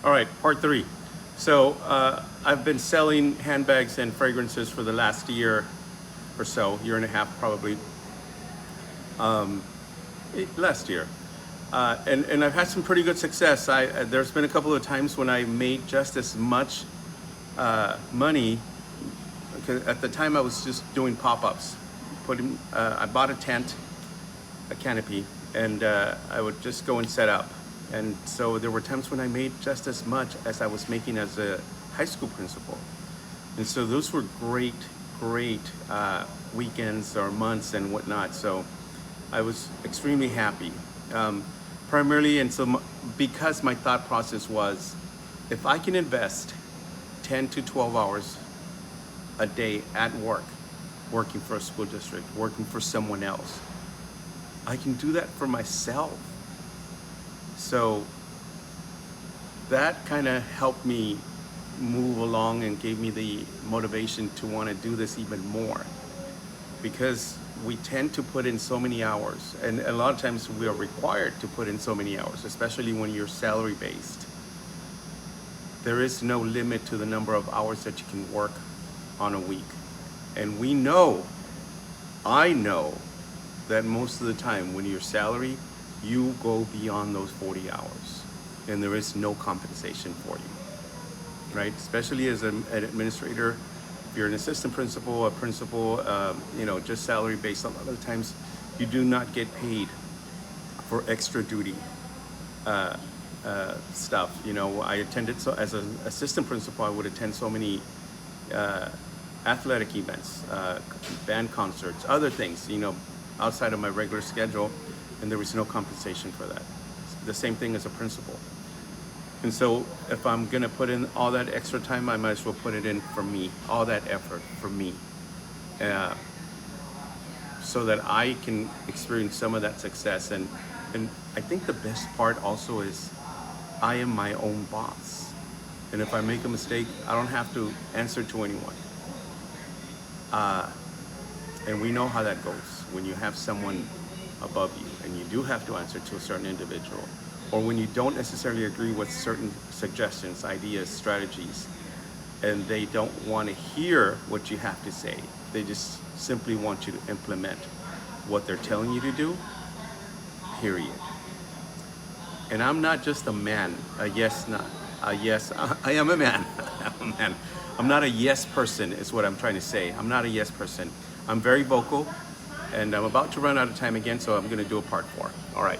All right, part three. So I've been selling handbags and fragrances for the last year or so, year and a half probably, last year. And I've had some pretty good success. There's been a couple of times when I made just as much money. Because at the time I was just doing pop-ups. I bought a tent, a canopy, and I would just go and set up. And so there were times when I made just as much as I was making as a high school principal. And so those were great weekends or months and whatnot. So I was extremely happy. Primarily, and so because my thought process was, if I can invest 10 to 12 hours a day at work, working for a school district, working for someone else, I can do that for myself. So that kind of helped me move along and gave me the motivation to want to do this even more, because we tend to put in so many hours, and a lot of times we are required to put in so many hours, especially when you're salary based. There is no limit to the number of hours that you can work on a week. And I know that most of the time when you're salary, you go beyond those 40 hours and there is no compensation for you, right? Especially as an administrator, if you're an assistant principal, a principal, just salary based, a lot of the times you do not get paid for extra duty stuff. I attended, so as an assistant principal, I would attend so many athletic events, band concerts, other things, outside of my regular schedule, and there was no compensation for that. The same thing as a principal. And so if I'm gonna put in all that extra time, I might as well put it in for me, all that effort for me, so that I can experience some of that success. And I think the best part also is I am my own boss. And if I make a mistake, I don't have to answer to anyone. And we know how that goes when you have someone above you and you do have to answer to a certain individual, or when you don't necessarily agree with certain suggestions, ideas, strategies, and they don't want to hear what you have to say. They just simply want you to implement what they're telling you to do, period. And I'm not just a man, I am a man. I'm a man. I'm not a yes person is what I'm trying to say. I'm not a yes person. I'm very vocal, and I'm about to run out of time again, so I'm gonna do a part 4. All right.